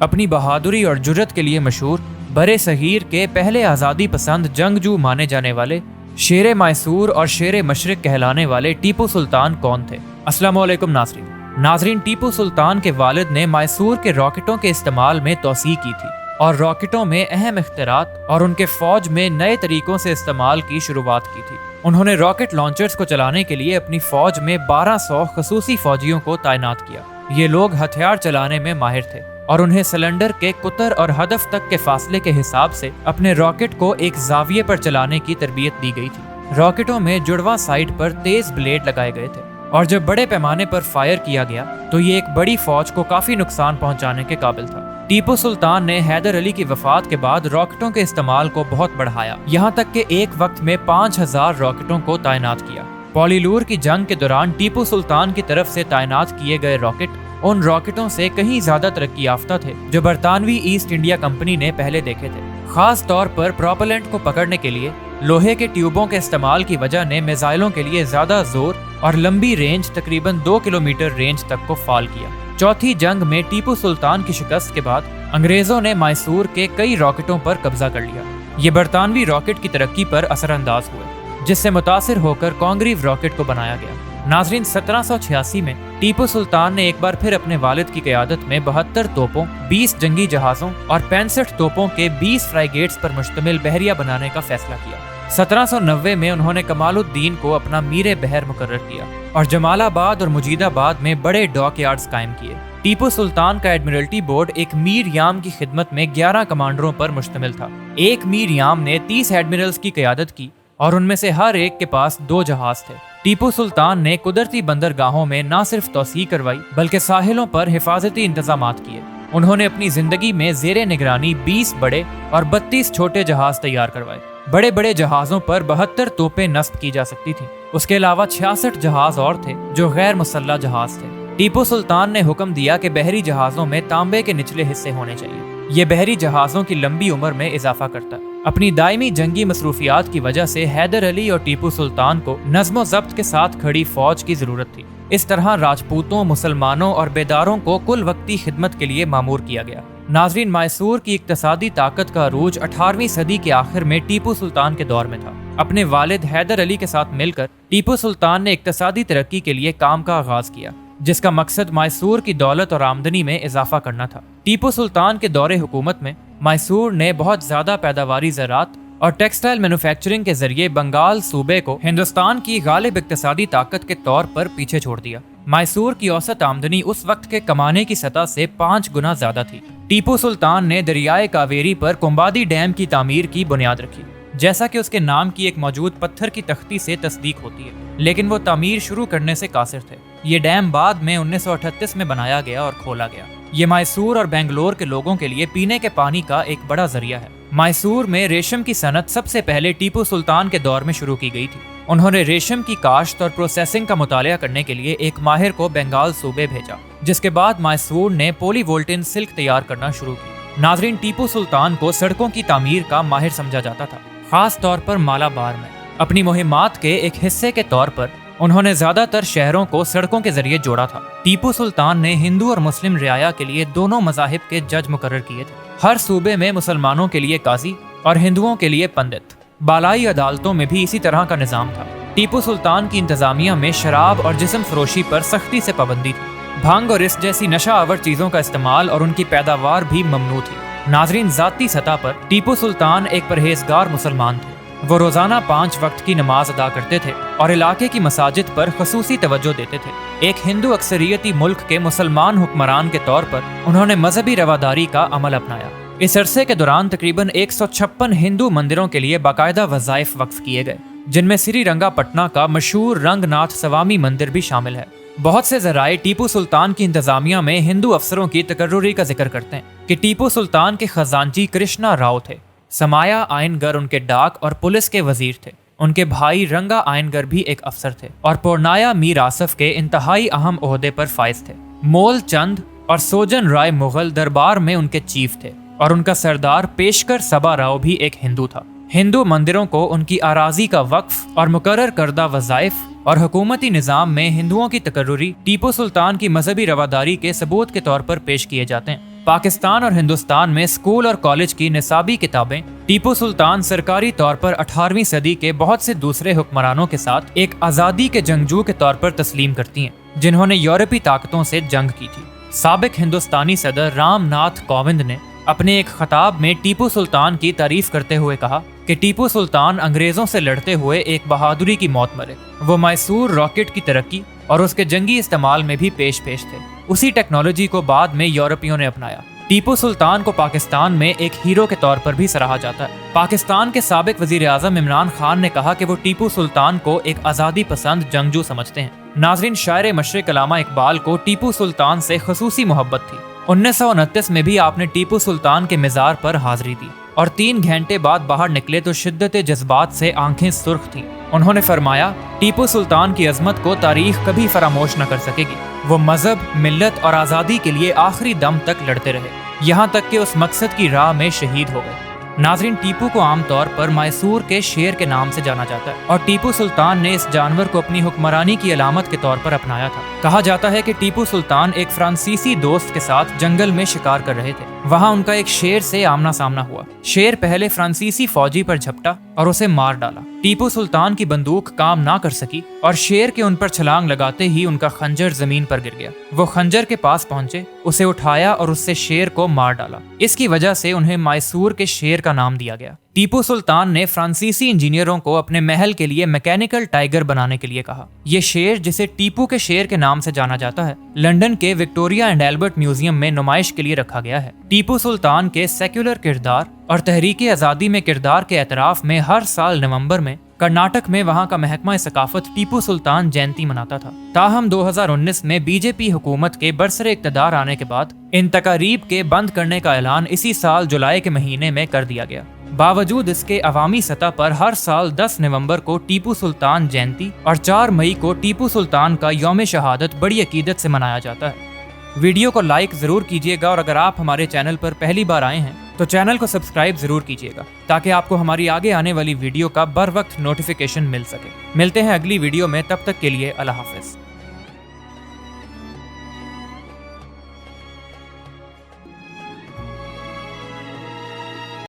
अपनी बहादुरी और जुर्रत के लिए मशहूर बरे सगीर के पहले आज़ादी पसंद जंगजू माने जाने वाले शेर मैसूर और शेर मशरिक कहलाने वाले टीपू सुल्तान कौन थे? अस्सलाम वालेकुम नाज़रीन, टीपू सुल्तान के वालिद ने मैसूर के रॉकेटों के इस्तेमाल में तौसीह की थी और रॉकेटों में अहम इख्तिरात और उनके फौज में नए तरीकों से इस्तेमाल की शुरुआत की थी। उन्होंने रॉकेट लॉन्चर्स को चलाने के लिए अपनी फौज में 1200 खसूसी फौजियों को तैनात किया। ये लोग हथियार चलाने में माहिर थे और उन्हें सिलेंडर के कुतर और हदफ तक के फासले के हिसाब से अपने रॉकेट को एक जाविये पर चलाने की तरबियत दी गई थी। रॉकेटों में जुड़वा साइड पर तेज ब्लेड लगाए गए थे और जब बड़े पैमाने पर फायर किया गया तो ये एक बड़ी फौज को काफी नुकसान पहुंचाने के काबिल था। टीपू सुल्तान ने हैदर अली की वफात के बाद रॉकेटों के इस्तेमाल को बहुत बढ़ाया, यहाँ तक कि एक वक्त में 5000 रॉकेटों को तैनात किया। पॉलीलूर की जंग के दौरान टीपू सुल्तान की तरफ से तैनात किए गए रॉकेट उन रॉकेटों से कहीं ज्यादा तरक्की याफ्ता थे जो बरतानवी ईस्ट इंडिया कंपनी ने पहले देखे थे। खास तौर पर प्रोपेलेंट को पकड़ने के लिए लोहे के ट्यूबों के इस्तेमाल की वजह ने मिसाइलों के लिए ज्यादा जोर और लंबी रेंज तकरीबन 2 किलोमीटर रेंज तक को फाल किया। चौथी जंग में टीपू सुल्तान की शिकस्त के बाद अंग्रेजों ने मैसूर के कई रॉकेटों पर कब्जा कर लिया। ये बरतानवी रॉकेट की तरक्की पर असरअंदाज हुए, जिससे मुतासिर होकर कॉन्ग्रीव रॉकेट को बनाया गया। नाजरीन, 1786 में टीपू सुल्तान ने एक बार फिर अपने वालिद की क़यादत में 72 तोपों, 20 जंगी जहाज़ों और 65 तोपों के 20 फ्राइगेट्स पर मुश्तमिल बहरिया बनाने का फैसला किया। 1790 में उन्होंने कमालुद्दीन को अपना मीर बहर मुकर्रर किया और जमालाबाद और मुजीदाबाद में बड़े डॉक यार्ड्स कायम किए। टीपू सुल्तान का एडमिरल्टी बोर्ड एक मीर याम की खिदमत में 11 कमांडरों पर मुश्तमिल था। एक मीर याम ने 30 एडमिरल्स की क़यादत की और उनमें से हर एक के पास 2 जहाज थे। टीपू सुल्तान ने कुदरती बंदरगाहों में न सिर्फ तौसीह करवाई बल्कि साहिलों पर हिफाजती इंतजामात किए। उन्होंने अपनी जिंदगी में ज़ेरे निगरानी 20 बड़े और 32 छोटे जहाज तैयार करवाए। बड़े बड़े जहाज़ों पर 72 तोपें नस्ब की जा सकती थीं। उसके अलावा 66 जहाज और थे जो गैर मुसल्लह जहाज थे। टीपू सुल्तान ने हुक्म दिया कि बहरी जहाज़ों में तांबे के निचले हिस्से होने चाहिए। ये बहरी जहाज़ों की लंबी उम्र में इजाफा करता है। अपनी दायमी जंगी मसरूफियात की वजह से हैदर अली और टीपू सुल्तान को नज़्म ज़ब्त के साथ खड़ी फौज की ज़रूरत थी। इस तरह राजपूतों, मुसलमानों और बेदारों को कुल वक्ती खिदमत के लिए मामूर किया गया। नाजरीन, मैसूर की इक्तसादी ताकत का अरूज 18वीं सदी के आखिर में टीपू सुल्तान के दौर में था। अपने वालिद हैदर अली के साथ मिलकर टीपू सुल्तान ने इक्तसादी तरक्की के लिए काम का आगाज किया, जिसका मकसद मैसूर की दौलत और आमदनी में इजाफा करना था। टीपू सुल्तान के दौरे हुकूमत में मैसूर ने बहुत ज्यादा पैदावारी ज़राअत और टेक्सटाइल मैन्युफैक्चरिंग के जरिए बंगाल सूबे को हिंदुस्तान की गालिब इक्तसादी ताकत के तौर पर पीछे छोड़ दिया। मैसूर की औसत आमदनी उस वक्त के कमाने की सतह से 5 गुना ज्यादा थी। टीपू सुल्तान ने दरियाए कावेरी पर कुंबादी डैम की तामीर की बुनियाद रखी, जैसा कि उसके नाम की एक मौजूद पत्थर की तख्ती से तस्दीक होती है, लेकिन वो तामीर शुरू करने से कासिर थे। ये डैम बाद में 1938 में बनाया गया और खोला गया। ये मैसूर और बेंगलोर के लोगों के लिए पीने के पानी का एक बड़ा जरिया है। मैसूर में रेशम की सनत सबसे पहले टीपू सुल्तान के दौर में शुरू की गई थी। उन्होंने रेशम की काश्त और प्रोसेसिंग का मुतालिया करने के लिए एक माहिर को बंगाल सूबे भेजा, जिसके बाद मैसूर ने पॉलीवोल्टिन सिल्क तैयार करना शुरू की। नाजरीन, टीपू सुल्तान को सड़कों की तामीर का माहिर समझा जाता था, खास तौर पर मालाबार में। अपनी मुहिमात के एक हिस्से के तौर पर उन्होंने ज्यादातर शहरों को सड़कों के जरिए जोड़ा था। टीपू सुल्तान ने हिंदू और मुस्लिम रियाया के लिए दोनों मज़ाहिब के जज मुकर्रर किए थे। हर सूबे में मुसलमानों के लिए काजी और हिंदुओं के लिए पंडित। बालाई अदालतों में भी इसी तरह का निज़ाम था। टीपू सुल्तान की इंतजामिया में शराब और जिस्म फरोशी पर सख्ती से पाबंदी थी। भांग और इस जैसी नशा आवर चीज़ों का इस्तेमाल और उनकी पैदावार भी ममनू थी। नाजरीन, ज़ाती सतह पर टीपू सुल्तान एक परहेजगार मुसलमान थे। वो रोजाना 5 वक्त की नमाज अदा करते थे और इलाके की मसाजिद पर खसूसी तवज्जो देते थे। एक हिंदू अक्सरियती मुल्क के मुसलमान हुक्मरान के तौर पर उन्होंने मजहबी रवादारी का अमल अपनाया। इस अरसे के दौरान तकरीबन 156 हिंदू मंदिरों के लिए बाकायदा वज़ाइफ वक्फ किए गए, जिनमें श्रीरंगापटना का मशहूर रंगनाथ स्वामी मंदिर भी शामिल है। बहुत से ज़राए टीपू सुल्तान की इंतजामिया में हिंदू अफसरों की तकर्रुरी का जिक्र करते हैं कि टीपू सुल्तान के खजांची कृष्णा राव थे। समाया आयनगर उनके डाक और पुलिस के वजीर थे। उनके भाई रंगा आयनगर भी एक अफसर थे और पोरनाया मीर आसफ के इंतहाई अहम ओहदे पर फाइज थे। मोल चंद और सोजन राय मुगल दरबार में उनके चीफ थे और उनका सरदार पेशकर सबा राव भी एक हिंदू था। हिंदू मंदिरों को उनकी आराजी का वक्फ और मुकर्रर करदा वज़ाइफ और हुकूमती निज़ाम में हिंदुओं की तकर्रुरी टीपू सुल्तान की मजहबी रवादारी के सबूत के तौर पर पेश किए जाते हैं। पाकिस्तान और हिंदुस्तान में स्कूल और कॉलेज की निसाबी किताबें टीपू सुल्तान सरकारी तौर पर 18वीं सदी के बहुत से दूसरे हुक्मरानों के साथ एक आज़ादी के जंगजू के तौर पर तस्लीम करती हैं, जिन्होंने यूरोपीय ताकतों से जंग की थी। साबिक हिंदुस्तानी सदर राम नाथ कोविंद ने अपने एक खिताब में टीपू सुल्तान की तारीफ करते हुए कहा कि टीपू सुल्तान अंग्रेजों से लड़ते हुए एक बहादुरी की मौत मरे। वो मैसूर रॉकेट की तरक्की और उसके जंगी इस्तेमाल में भी पेश थे। उसी टेक्नोलॉजी को बाद में यूरोपियों ने अपनाया। टीपू सुल्तान को पाकिस्तान में एक हीरो के तौर पर भी सराहा जाता है। पाकिस्तान के साबिक वजीर आज़म इमरान खान ने कहा कि वो टीपू सुल्तान को एक आज़ादी पसंद जंगजू समझते हैं। नाज़रीन, शायर मशरिक़ अल्लामा इकबाल को टीपू सुल्तान से ख़ुसूसी मोहब्बत थी। 1929 में भी आपने टीपू सुल्तान के मज़ार पर हाजिरी दी और 3 घंटे बाद बाहर निकले तो शिद्दत जज्बात से आंखें सुर्ख थीं। उन्होंने फरमाया, टीपू सुल्तान की अजमत को तारीख कभी फरामोश न कर सकेगी। वो मजहब, मिल्लत और आज़ादी के लिए आखिरी दम तक लड़ते रहे, यहाँ तक कि उस मकसद की राह में शहीद हो गए। नाज़रीन, टीपू को आमतौर पर मैसूर के शेर के नाम से जाना जाता है और टीपू सुल्तान ने इस जानवर को अपनी हुक्मरानी की अलामत के तौर पर अपनाया था। कहा जाता है कि टीपू सुल्तान एक फ्रांसीसी दोस्त के साथ जंगल में शिकार कर रहे थे। वहाँ उनका एक शेर से आमना सामना हुआ। शेर पहले फ्रांसीसी फौजी पर झपटा और उसे मार डाला। टीपू सुल्तान की बंदूक काम ना कर सकी और शेर के उन पर छलांग लगाते ही उनका खंजर जमीन पर गिर गया। वो खंजर के पास पहुंचे, उसे उठाया और उससे शेर को मार डाला। इसकी वजह से उन्हें मैसूर के शेर का नाम दिया गया। टीपू सुल्तान ने फ्रांसीसी इंजीनियरों को अपने महल के लिए मैकेनिकल टाइगर बनाने के लिए कहा। ये शेर, जिसे टीपू के शेर के नाम से जाना जाता है, लंदन के विक्टोरिया एंड एल्बर्ट म्यूजियम में नुमाइश के लिए रखा गया है। टीपू सुल्तान के सेक्युलर किरदार और तहरीक आज़ादी में किरदार के एतराफ में हर साल नवंबर में कर्नाटक में वहाँ का महकमा सकाफत टीपू सुल्तान जयंती मनाता था। ताहम 2019 में बीजेपी हुकूमत के बरसरे इक़्तिदार आने के बाद इन तकारीब के बंद करने का ऐलान इसी साल जुलाई के महीने में कर दिया गया। बावजूद इसके अवामी सतह पर हर साल 10 नवंबर को टीपू सुल्तान जयंती और 4 मई को टीपू सुल्तान का यौम शहादत बड़ी अकीदत से मनाया जाता है। वीडियो को लाइक ज़रूर कीजिएगा और अगर आप हमारे चैनल पर पहली बार आए हैं तो चैनल को सब्सक्राइब ज़रूर कीजिएगा ताकि आपको हमारी आगे आने वाली वीडियो का बर वक्त नोटिफिकेशन मिल सके। मिलते हैं अगली वीडियो में, तब तक के लिए अल्लाह हाफ़िज़।